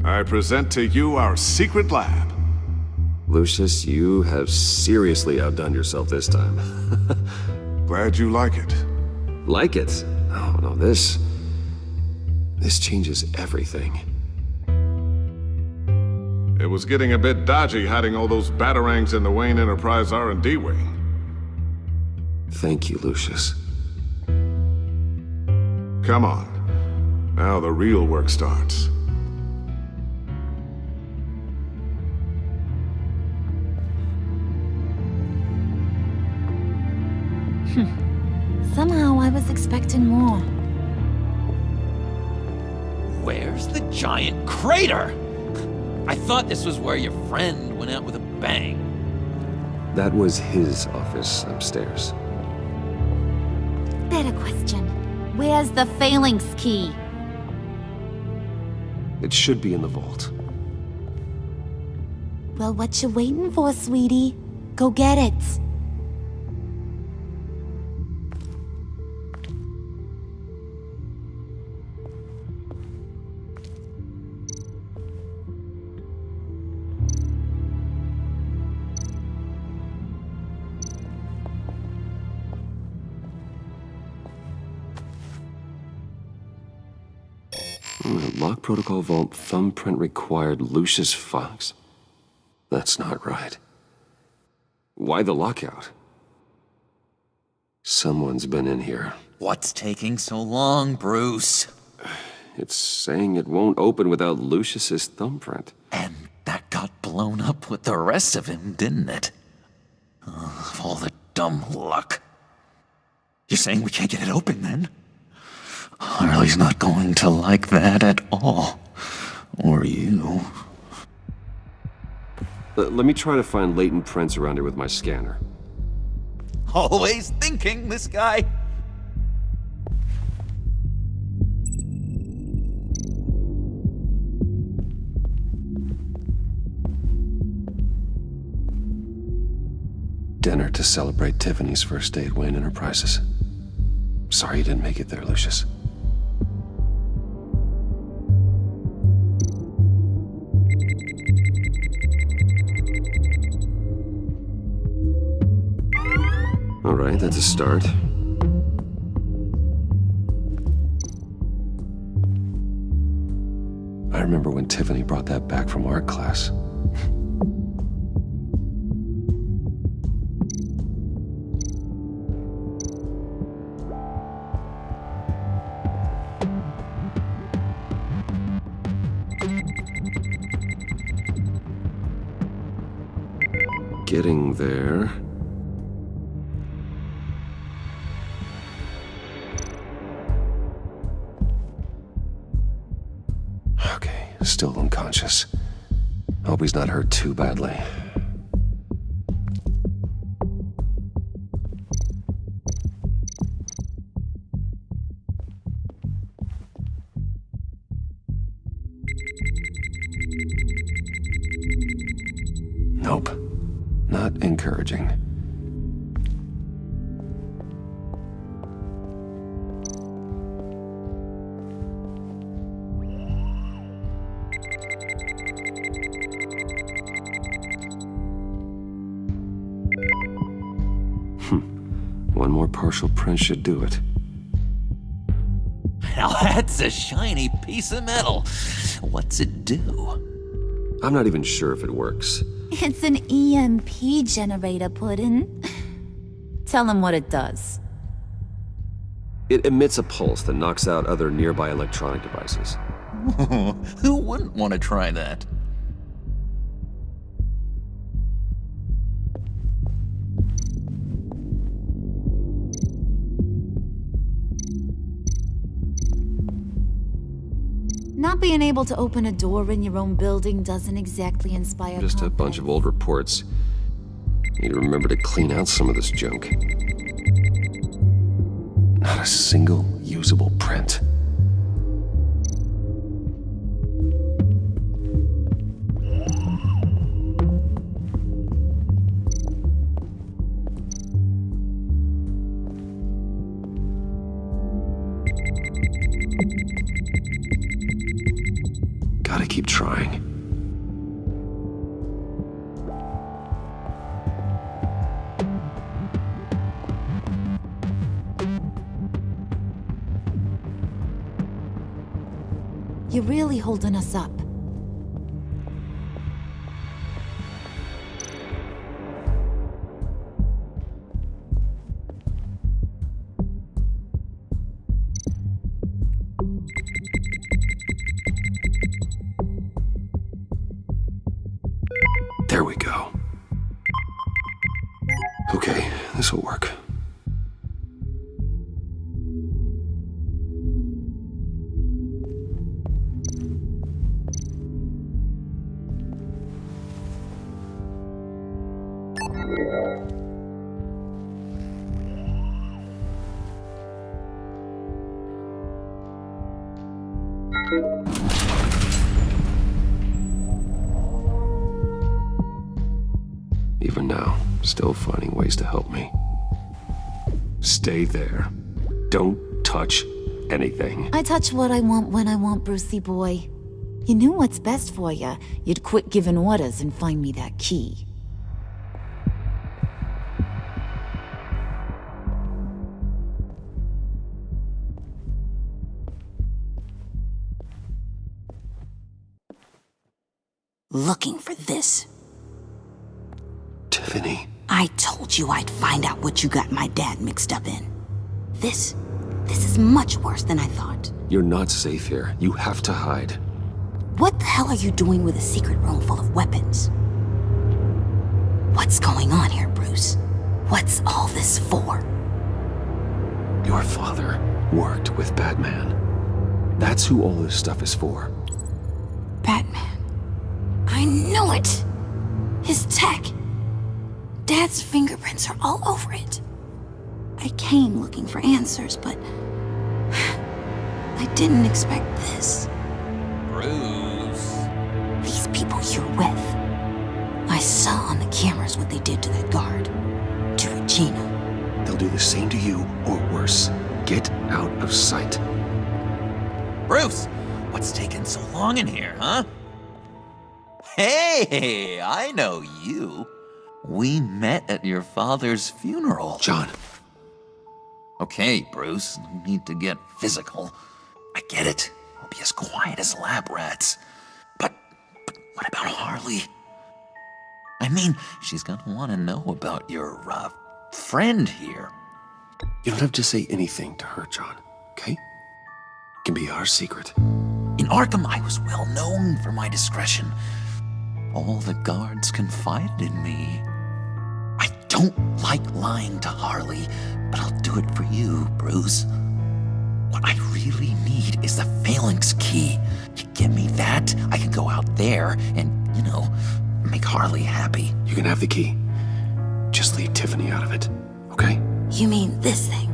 I present to you our secret lab. Lucius, you have seriously outdone yourself this time. Glad you like it. Like it? Oh, no, this changes everything. It was getting a bit dodgy hiding all those batarangs in the Wayne Enterprise R&D wing. Thank you, Lucius. Come on. Now the real work starts. Somehow I was expecting more. Where's the giant crater? I thought this was where your friend went out with a bang. That was his office upstairs. Better question. Where's the phalanx key? It should be in the vault. Well, what you waiting for, sweetie? Go get it. Lock protocol vault thumbprint required Lucius Fox. That's not right. Why the lockout? Someone's been in here. What's taking so long, Bruce? It's saying it won't open without Lucius's thumbprint. And that got blown up with the rest of him, didn't it? All the dumb luck. You're saying we can't get it open, then? Harley's not going to like that at all. Or you. Let me try to find latent prints around here with my scanner. Always thinking, this guy. Dinner to celebrate Tiffany's first day at Wayne Enterprises. Sorry you didn't make it there, Lucius. All right, that's a start. I remember when Tiffany brought that back from art class. Getting there. Okay, still unconscious. Hope he's not hurt too badly. Nope. Not encouraging. One more partial print should do it. Now that's a shiny piece of metal. What's it do? I'm not even sure if it works. It's an EMP generator, Puddin'. Tell him what it does. It emits a pulse that knocks out other nearby electronic devices. Who wouldn't want to try that? Not being able to open a door in your own building doesn't exactly inspire Just a bunch of old reports. Need to remember to clean out some of this junk. Not a single usable print. gotta keep trying. You're really holding us up. There we go. Okay, this'll work. Even now, still finding ways to help me. Stay there. Don't touch anything. I touch what I want when I want, Brucey boy. You knew what's best for you. You'd quit giving orders and find me that key. Looking for this. Tiffany. I told you I'd find out what you got my dad mixed up in. This is much worse than I thought. You're not safe here. You have to hide. What the hell are you doing with a secret room full of weapons? What's going on here, Bruce? What's all this for? Your father worked with Batman. That's who all this stuff is for. Batman. I knew it! His tech. Dad's fingerprints are all over it. I came looking for answers, but I didn't expect this. Bruce. These people you're with. I saw on the cameras what they did to that guard. To Regina. They'll do the same to you, or worse. Get out of sight. Bruce, what's taking so long in here, huh? Hey, I know you. We met at your father's funeral. John. Okay, Bruce, no need to get physical. I get it. We'll be as quiet as lab rats. But what about Harley? I mean, she's gonna want to know about your, friend here. You don't have to say anything to her, John, okay? It can be our secret. In Arkham, I was well known for my discretion. All the guards confided in me. I don't like lying to Harley, but I'll do it for you, Bruce. What I really need is the phalanx key. You give me that, I can go out there and, make Harley happy. You can have the key. Just leave Tiffany out of it, okay? You mean this thing?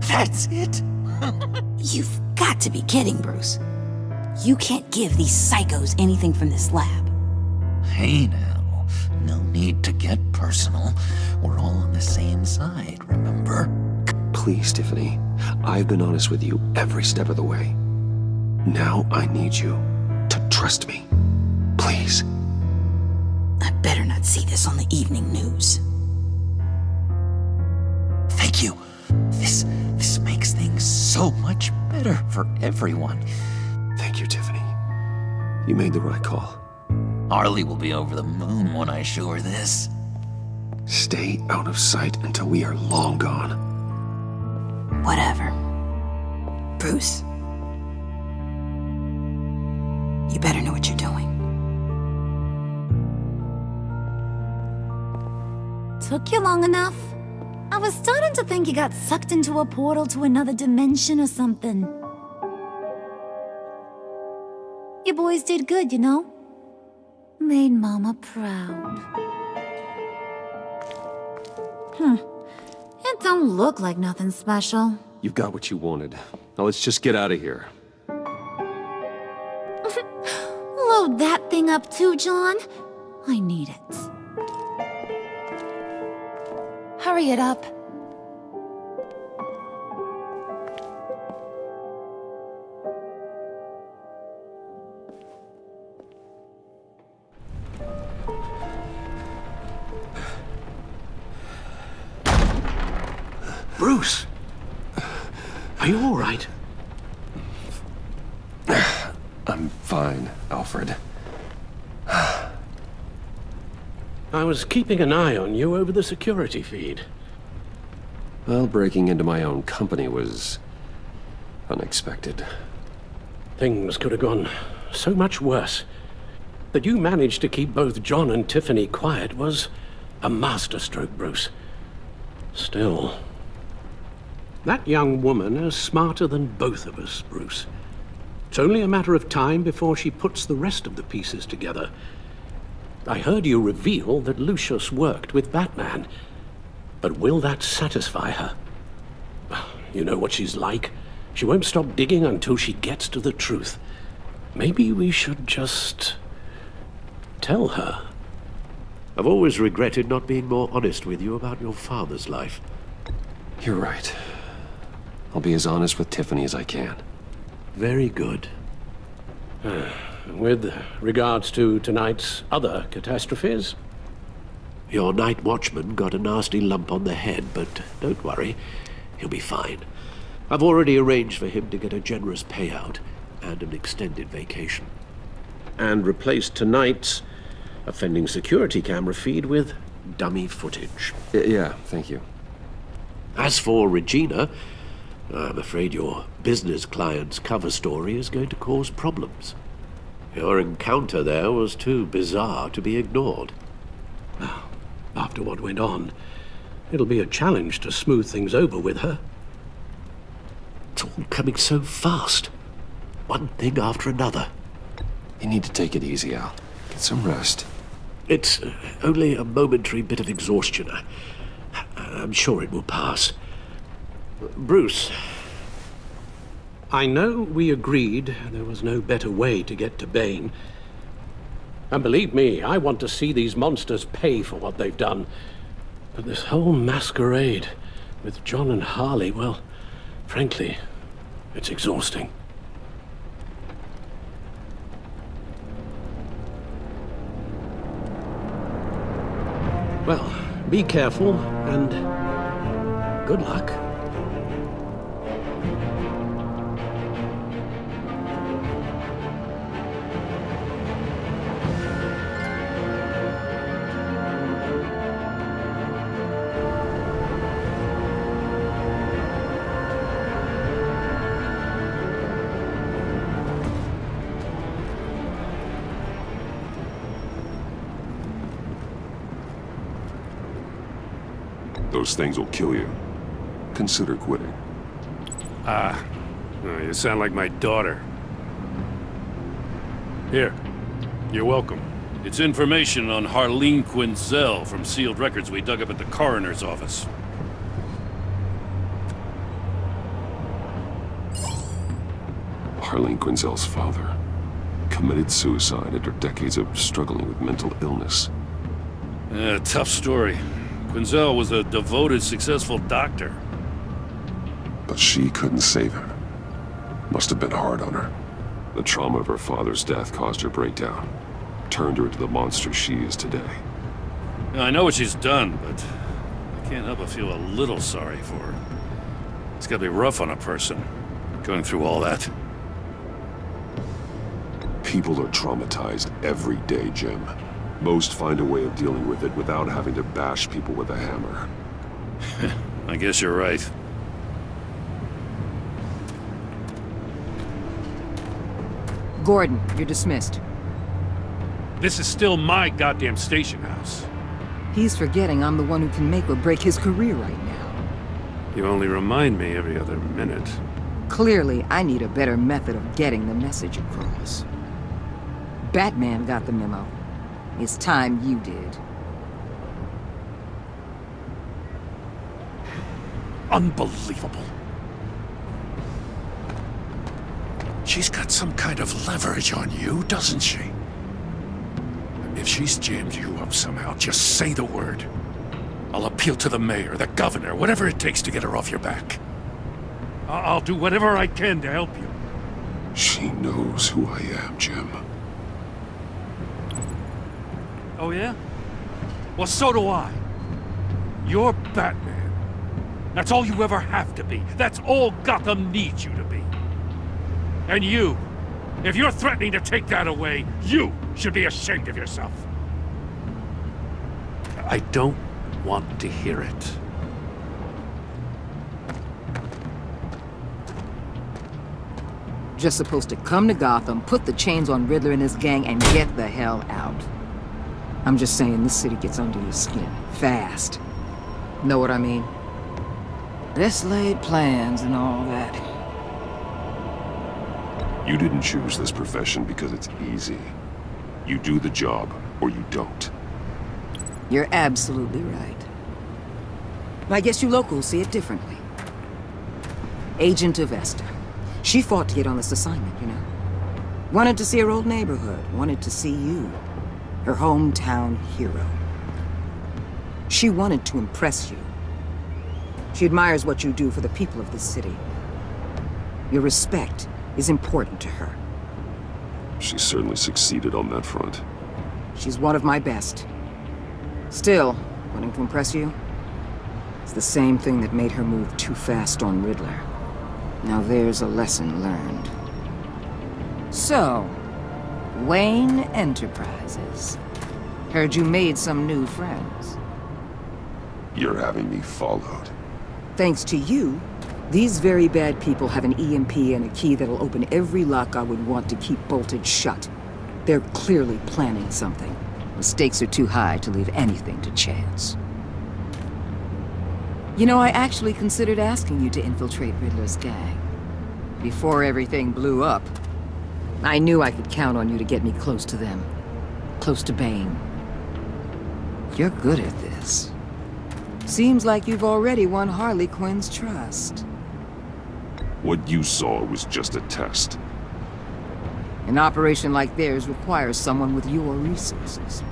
That's it? You've got to be kidding, Bruce. You can't give these psychos anything from this lab. Hey now, no need to get personal. We're all on the same side, remember? Please, Tiffany. I've been honest with you every step of the way. Now I need you to trust me. Please. I better not see this on the evening news. Thank you. This makes things so much better for everyone. Thank you, Tiffany. You made the right call. Harley will be over the moon when I show her this. Stay out of sight until we are long gone. Whatever. Bruce. You better know what you're doing. Took you long enough? I was starting to think you got sucked into a portal to another dimension or something. You boys did good, you know? Made Mama proud. It don't look like nothing special. You've got what you wanted. Now let's just get out of here. Load that thing up too, John. I need it. Hurry it up. Bruce! Are you all right? I'm fine, Alfred. I was keeping an eye on you over the security feed. Well, breaking into my own company was unexpected. Things could have gone so much worse. That you managed to keep both John and Tiffany quiet was a masterstroke, Bruce. Still, that young woman is smarter than both of us, Bruce. It's only a matter of time before she puts the rest of the pieces together. I heard you reveal that Lucius worked with Batman. But will that satisfy her? You know what she's like. She won't stop digging until she gets to the truth. Maybe we should just tell her. I've always regretted not being more honest with you about your father's life. You're right. I'll be as honest with Tiffany as I can. Very good. With regards to tonight's other catastrophes? Your night watchman got a nasty lump on the head, but don't worry, he'll be fine. I've already arranged for him to get a generous payout and an extended vacation. And replaced tonight's offending security camera feed with dummy footage. Yeah, thank you. As for Regina, I'm afraid your business client's cover story is going to cause problems. Your encounter there was too bizarre to be ignored. After what went on, it'll be a challenge to smooth things over with her. It's all coming so fast. One thing after another. You need to take it easy, Al. Get some rest. It's only a momentary bit of exhaustion. I'm sure it will pass. Bruce. I know we agreed there was no better way to get to Bane. And believe me, I want to see these monsters pay for what they've done. But this whole masquerade with John and Harley, well, frankly, it's exhausting. Well, be careful and good luck. Those things will kill you. Consider quitting. You sound like my daughter. Here, you're welcome. It's information on Harleen Quinzel from sealed records we dug up at the coroner's office. Harleen Quinzel's father committed suicide after decades of struggling with mental illness. Tough story. Quinzel was a devoted, successful doctor. But she couldn't save him. Must have been hard on her. The trauma of her father's death caused her breakdown. Turned her into the monster she is today. I know what she's done, but I can't help but feel a little sorry for her. It's gotta be rough on a person, going through all that. People are traumatized every day, Jim. Most find a way of dealing with it without having to bash people with a hammer. I guess you're right. Gordon, you're dismissed. This is still my goddamn station house. He's forgetting I'm the one who can make or break his career right now. You only remind me every other minute. Clearly, I need a better method of getting the message across. Batman got the memo. It's time you did. Unbelievable. She's got some kind of leverage on you, doesn't she? If she's jammed you up somehow, just say the word. I'll appeal to the mayor, the governor, whatever it takes to get her off your back. I'll do whatever I can to help you. She knows who I am, Jim. Oh, yeah? Well, so do I. You're Batman. That's all you ever have to be. That's all Gotham needs you to be. And you, if you're threatening to take that away, you should be ashamed of yourself. I don't want to hear it. Just supposed to come to Gotham, put the chains on Riddler and his gang, and get the hell out. I'm just saying, this city gets under your skin. Fast. Know what I mean? Best laid plans and all that. You didn't choose this profession because it's easy. You do the job, or you don't. You're absolutely right. I guess you locals see it differently. Agent of Esther. She fought to get on this assignment, you know? Wanted to see her old neighborhood. Wanted to see you. Her hometown hero. She wanted to impress you. She admires what you do for the people of this city. Your respect is important to her. She certainly succeeded on that front. She's one of my best. Still, wanting to impress you? It's the same thing that made her move too fast on Riddler. Now there's a lesson learned. So, Wayne Enterprises. Heard you made some new friends. You're having me followed. Thanks to you, these very bad people have an EMP and a key that'll open every lock I would want to keep bolted shut. They're clearly planning something. The stakes are too high to leave anything to chance. You know, I actually considered asking you to infiltrate Riddler's gang. Before everything blew up, I knew I could count on you to get me close to them. Close to Bane. You're good at this. Seems like you've already won Harley Quinn's trust. What you saw was just a test. An operation like theirs requires someone with your resources.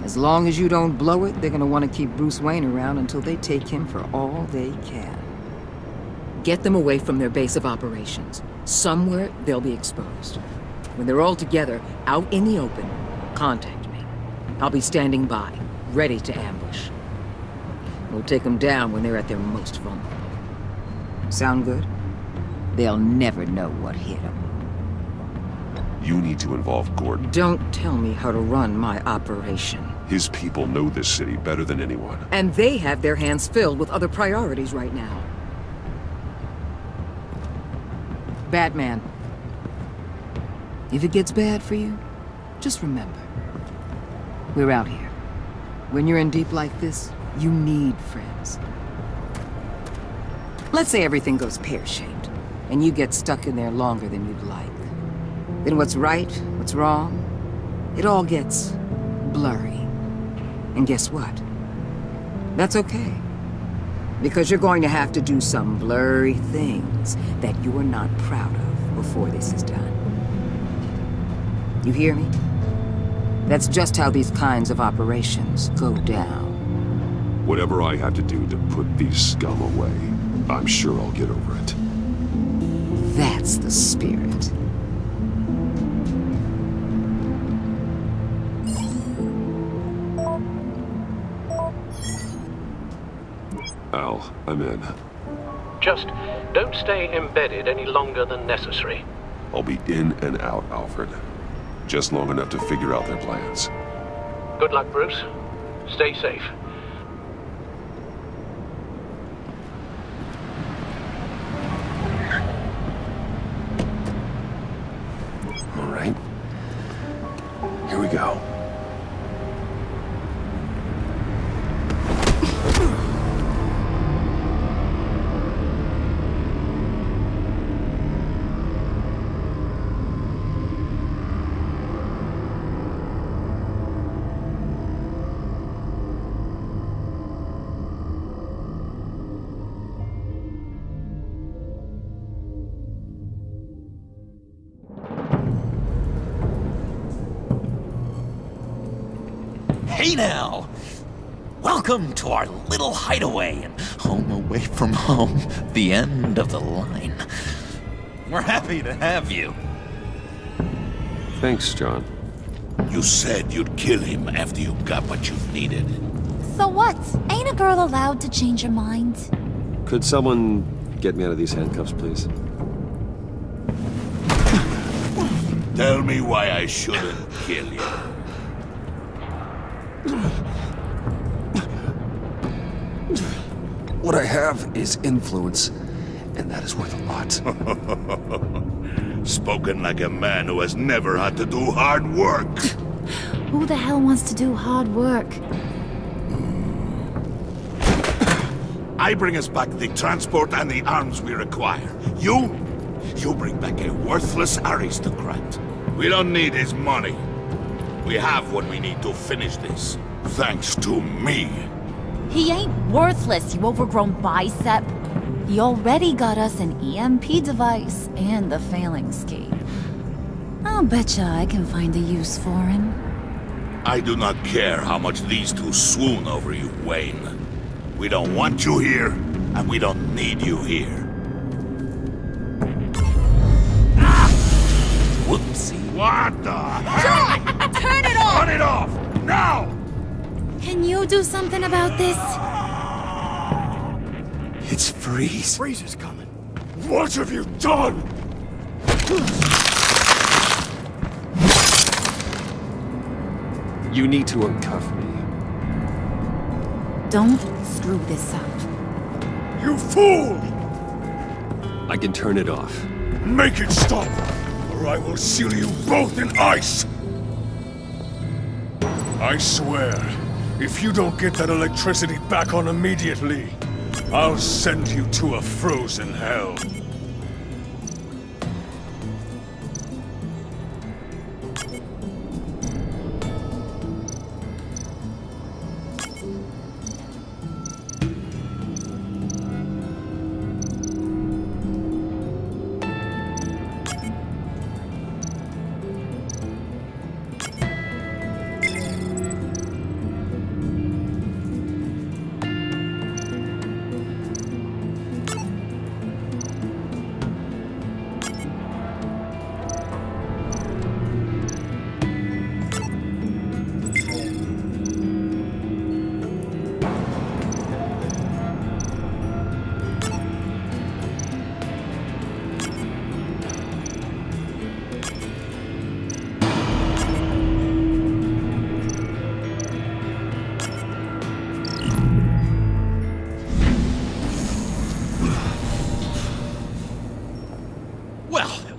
As long as you don't blow it, they're gonna want to keep Bruce Wayne around until they take him for all they can. Get them away from their base of operations. Somewhere they'll be exposed. When they're all together, out in the open, contact me. I'll be standing by, ready to ambush. We'll take them down when they're at their most vulnerable. Sound good? They'll never know what hit them. You need to involve Gordon. Don't tell me how to run my operation. His people know this city better than anyone. And they have their hands filled with other priorities right now. Batman. If it gets bad for you, just remember. We're out here. When you're in deep like this, you need friends. Let's say everything goes pear-shaped, and you get stuck in there longer than you'd like. Then what's right, what's wrong, it all gets blurry. And guess what? That's okay. Because you're going to have to do some blurry things that you're not proud of before this is done. You hear me? That's just how these kinds of operations go down. Whatever I have to do to put these scum away, I'm sure I'll get over it. That's the spirit. Al, I'm in. Just don't stay embedded any longer than necessary. I'll be in and out, Alfred. Just long enough to figure out their plans. Good luck, Bruce. Stay safe. All right. Here we go. Hey now! Welcome to our little hideaway and home away from home, the end of the line. We're happy to have you. Thanks, John. You said you'd kill him after you got what you needed. So what? Ain't a girl allowed to change her mind? Could someone get me out of these handcuffs, please? Tell me why I shouldn't kill you. What I have is influence, and that is worth a lot. Spoken like a man who has never had to do hard work. Who the hell wants to do hard work? I bring us back the transport and the arms we require. You bring back a worthless aristocrat. We don't need his money. We have what we need to finish this. Thanks to me. He ain't worthless, you overgrown bicep. He already got us an EMP device and the phalanx key. I'll betcha I can find a use for him. I do not care how much these two swoon over you, Wayne. We don't want you here, and we don't need you here. Whoopsie. What the? John! Turn it off! Turn it off! Now! Can you do something about this? It's Freeze. Freeze is coming. What have you done? You need to uncuff me. Don't screw this up. You fool! I can turn it off. Make it stop, or I will seal you both in ice! I swear, if you don't get that electricity back on immediately, I'll send you to a frozen hell.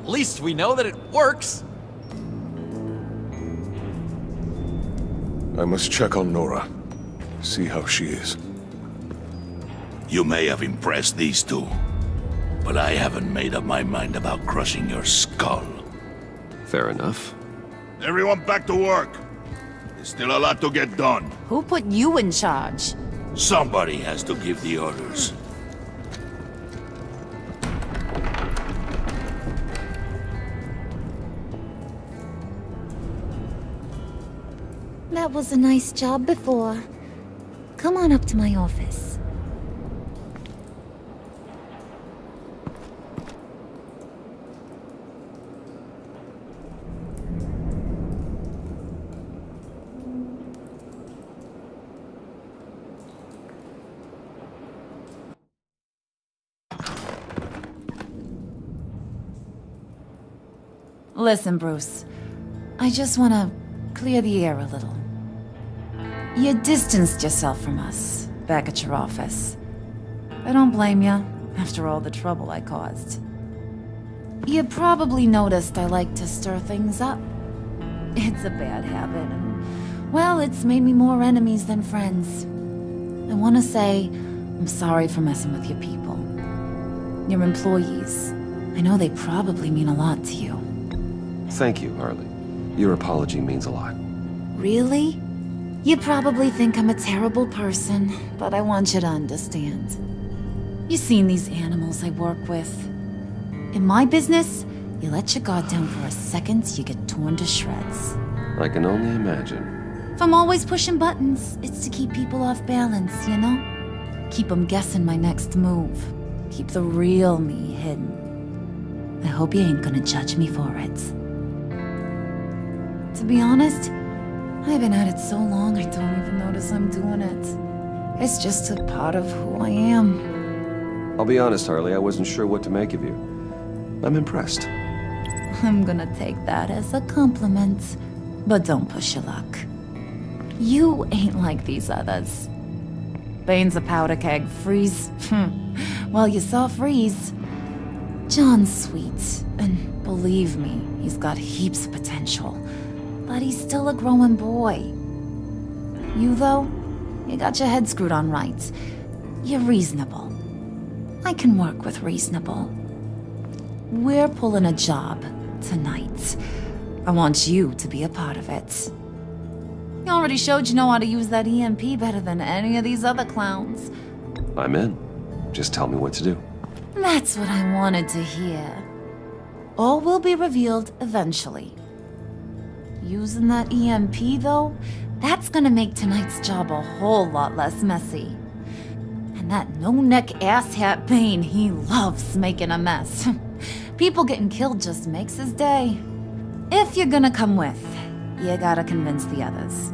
At least we know that it works. I must check on Nora. See how she is. You may have impressed these two, but I haven't made up my mind about crushing your skull. Fair enough. Everyone back to work. There's still a lot to get done. Who put you in charge? Somebody has to give the orders. That was a nice job before. Come on up to my office. Listen, Bruce. I just want to clear the air a little. You distanced yourself from us, back at your office. I don't blame you, after all the trouble I caused. You probably noticed I like to stir things up. It's a bad habit, and, well, it's made me more enemies than friends. I want to say, I'm sorry for messing with your people. Your employees. I know they probably mean a lot to you. Thank you, Harley. Your apology means a lot. Really? You probably think I'm a terrible person, but I want you to understand. You've seen these animals I work with. In my business, you let your guard down for a second, you get torn to shreds. I can only imagine. If I'm always pushing buttons, it's to keep people off balance, you know? Keep them guessing my next move. Keep the real me hidden. I hope you ain't gonna judge me for it. To be honest, I've been at it so long I don't even notice I'm doing it. It's just a part of who I am. I'll be honest, Harley, I wasn't sure what to make of you. I'm impressed. I'm gonna take that as a compliment. But don't push your luck. You ain't like these others. Bane's a powder keg. Freeze. Well, you saw Freeze. John's sweet, and believe me, he's got heaps of potential. But he's still a growing boy. You, though, you got your head screwed on right. You're reasonable. I can work with reasonable. We're pulling a job tonight. I want you to be a part of it. You already showed you know how to use that EMP better than any of these other clowns. I'm in. Just tell me what to do. That's what I wanted to hear. All will be revealed eventually. Using that EMP, though, that's gonna make tonight's job a whole lot less messy. And that no-neck asshat Bane, he loves making a mess. People getting killed just makes his day. If you're gonna come with, you gotta convince the others.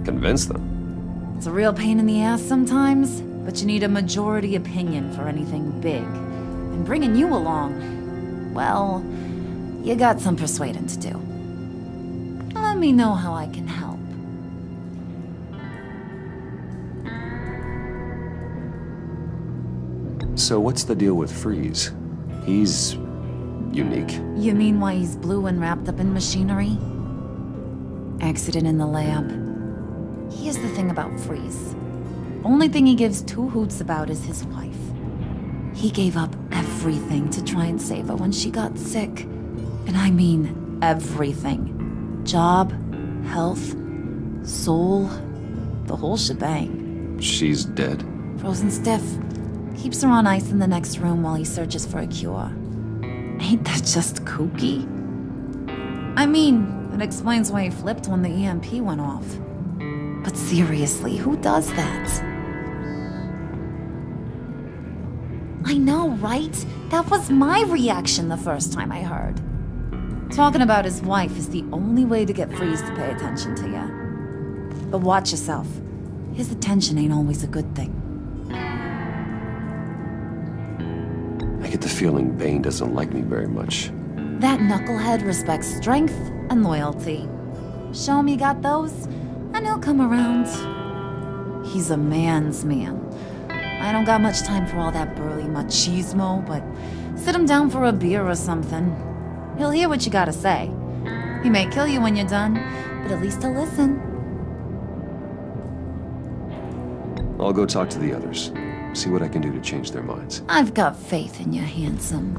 Convince them? It's a real pain in the ass sometimes, but you need a majority opinion for anything big. And bringing you along, well, you got some persuading to do. Let me know how I can help. So what's the deal with Freeze? He's unique. You mean why he's blue and wrapped up in machinery? Accident in the lab. Here's the thing about Freeze. Only thing he gives two hoots about is his wife. He gave up everything to try and save her when she got sick. And I mean everything. Job, health, soul, the whole shebang. She's dead? Frozen stiff. Keeps her on ice in the next room while he searches for a cure. Ain't that just kooky? I mean, it explains why he flipped when the EMP went off. But seriously, who does that? I know, right? That was my reaction the first time I heard. Talking about his wife is the only way to get Freeze to pay attention to you. But watch yourself. His attention ain't always a good thing. I get the feeling Bane doesn't like me very much. That knucklehead respects strength and loyalty. Show him you got those, and he'll come around. He's a man's man. I don't got much time for all that burly machismo, but sit him down for a beer or something. He'll hear what you gotta say. He may kill you when you're done, but at least he'll listen. I'll go talk to the others. See what I can do to change their minds. I've got faith in you, handsome.